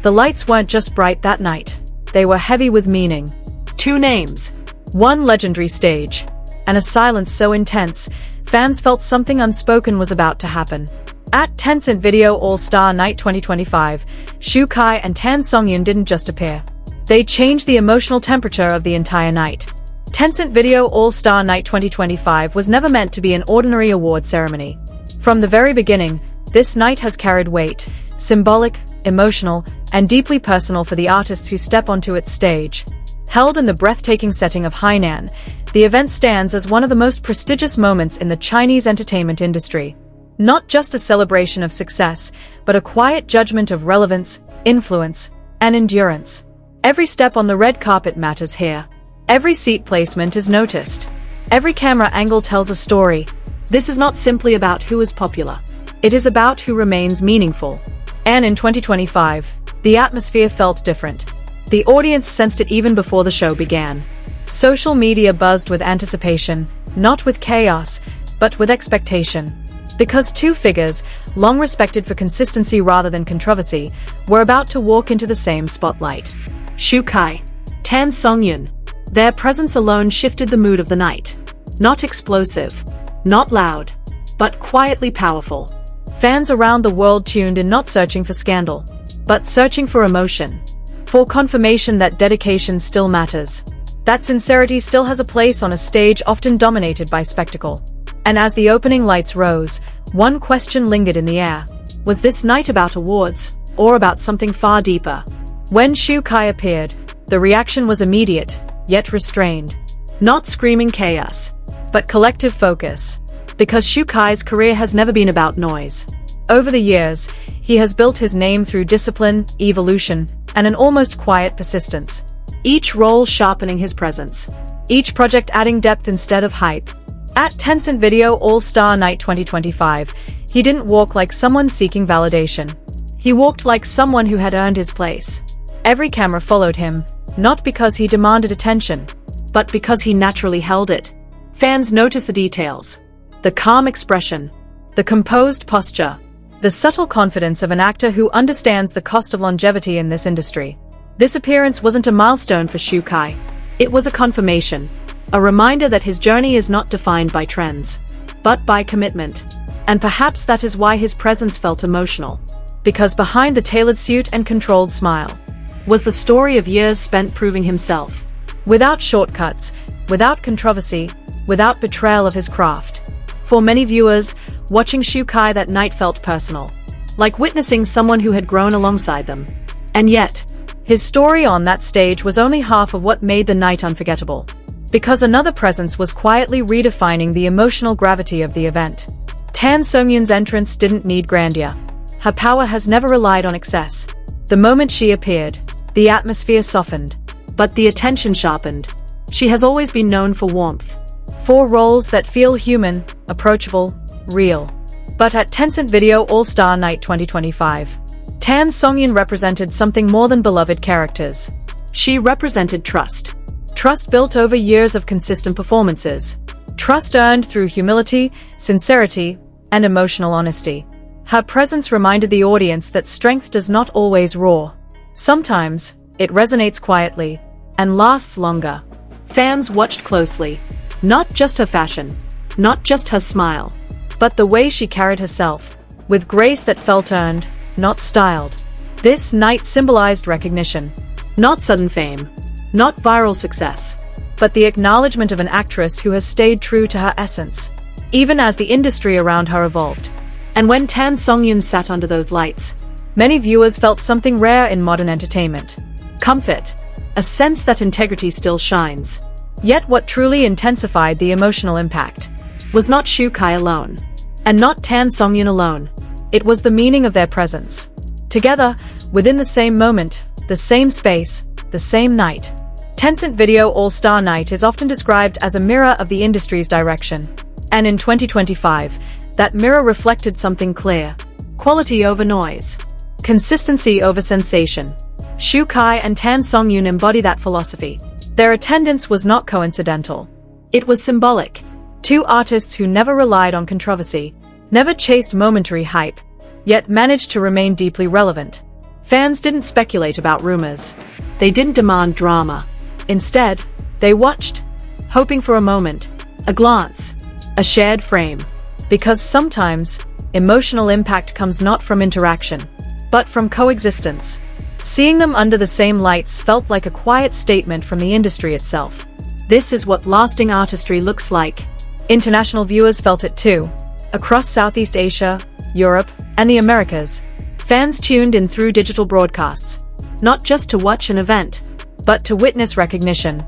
The lights weren't just bright that night. They were heavy with meaning. 2 names. 1 legendary stage. And a silence so intense, fans felt something unspoken was about to happen. At Tencent Video All Star Night 2025, Shukai and Songyun didn't just appear. They changed the emotional temperature of the entire night. Tencent Video All Star Night 2025 was never meant to be an ordinary award ceremony. From the very beginning, this night has carried weight, symbolic, emotional, and deeply personal for the artists who step onto its stage. Held in the breathtaking setting of Hainan, the event stands as one of the most prestigious moments in the Chinese entertainment industry. Not just a celebration of success, but a quiet judgment of relevance, influence, and endurance. Every step on the red carpet matters here. Every seat placement is noticed. Every camera angle tells a story. This is not simply about who is popular. It is about who remains meaningful. And in 2025, the atmosphere felt different. The audience sensed it even before the show began. Social media buzzed with anticipation, not with chaos, but with expectation. Because 2 figures, long respected for consistency rather than controversy, were about to walk into the same spotlight. Shukai, Songyun. Their presence alone shifted the mood of the night. Not explosive, not loud, but quietly powerful. Fans around the world tuned in not searching for scandal, but searching for emotion. For confirmation that dedication still matters. That sincerity still has a place on a stage often dominated by spectacle. And as the opening lights rose, one question lingered in the air. Was this night about awards, or about something far deeper? When Shukai appeared, the reaction was immediate, yet restrained. Not screaming chaos, but collective focus. Because Shukai's career has never been about noise. Over the years, he has built his name through discipline, evolution, and an almost quiet persistence. Each role sharpening his presence. Each project adding depth instead of hype. At Tencent Video All Star Night 2025, he didn't walk like someone seeking validation. He walked like someone who had earned his place. Every camera followed him, not because he demanded attention, but because he naturally held it. Fans noticed the details. The calm expression. The composed posture. The subtle confidence of an actor who understands the cost of longevity in this industry. This appearance wasn't a milestone for Shukai. It was a confirmation. A reminder that his journey is not defined by trends, but by commitment. And perhaps that is why his presence felt emotional. Because behind the tailored suit and controlled smile was the story of years spent proving himself. Without shortcuts, without controversy, without betrayal of his craft. For many viewers, watching Shukai that night felt personal. Like witnessing someone who had grown alongside them. And yet, his story on that stage was only half of what made the night unforgettable. Because another presence was quietly redefining the emotional gravity of the event. Songyun's entrance didn't need grandeur. Her power has never relied on excess. The moment she appeared, the atmosphere softened. But the attention sharpened. She has always been known for warmth. For roles that feel human, approachable, real. But at Tencent Video All Star Night 2025, Songyun represented something more than beloved characters. She represented trust. Trust built over years of consistent performances. Trust earned through humility, sincerity, and emotional honesty. Her presence reminded the audience that strength does not always roar. Sometimes, it resonates quietly, and lasts longer. Fans watched closely. Not just her fashion, not just her smile, but the way she carried herself, with grace that felt earned, not styled. This night symbolized recognition. Not sudden fame, not viral success, but the acknowledgement of an actress who has stayed true to her essence, even as the industry around her evolved. And when Songyun sat under those lights, many viewers felt something rare in modern entertainment. Comfort. A sense that integrity still shines. Yet what truly intensified the emotional impact was not Shukai alone, and not Songyun alone. It was the meaning of their presence. Together, within the same moment, the same space, the same night. Tencent Video All Star Night is often described as a mirror of the industry's direction. And in 2025, that mirror reflected something clear. Quality over noise. Consistency over sensation. Shukai and Songyun embody that philosophy. Their attendance was not coincidental. It was symbolic. 2 artists who never relied on controversy, never chased momentary hype, yet managed to remain deeply relevant. Fans didn't speculate about rumors. They didn't demand drama. Instead, they watched, hoping for a moment, a glance, a shared frame. Because sometimes, emotional impact comes not from interaction, but from coexistence. Seeing them under the same lights felt like a quiet statement from the industry itself. This is what lasting artistry looks like. International viewers felt it too. Across Southeast Asia, Europe, and the Americas, fans tuned in through digital broadcasts, not just to watch an event, but to witness recognition.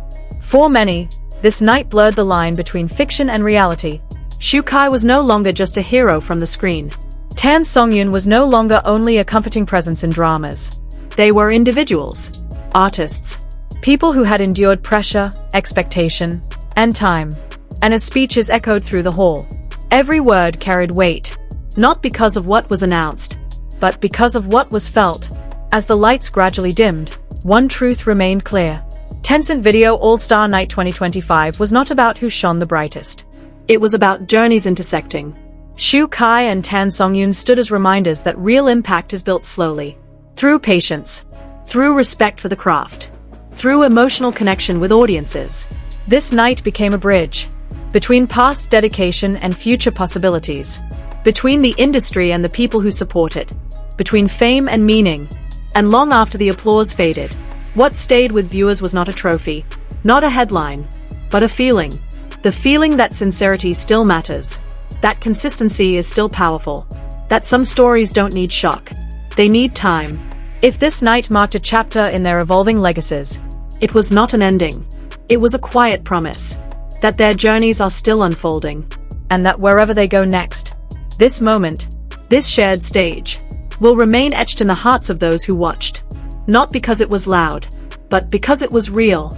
For many, this night blurred the line between fiction and reality. Shukai was no longer just a hero from the screen. Songyun was no longer only a comforting presence in dramas. They were individuals, artists, people who had endured pressure, expectation, and time. And as speeches echoed through the hall, every word carried weight, not because of what was announced, but because of what was felt. As the lights gradually dimmed, one truth remained clear. Tencent Video All Star Night 2025 was not about who shone the brightest. It was about journeys intersecting. Shukai and Songyun stood as reminders that real impact is built slowly. Through patience, through respect for the craft, through emotional connection with audiences. This night became a bridge between past dedication and future possibilities, between the industry and the people who support it, between fame and meaning. And long after the applause faded, what stayed with viewers was not a trophy, not a headline, but a feeling. The feeling that sincerity still matters, that consistency is still powerful, that some stories don't need shock, they need time. If this night marked a chapter in their evolving legacies, it was not an ending. It was a quiet promise that their journeys are still unfolding, and that wherever they go next, this moment, this shared stage, will remain etched in the hearts of those who watched. Not because it was loud, but because it was real.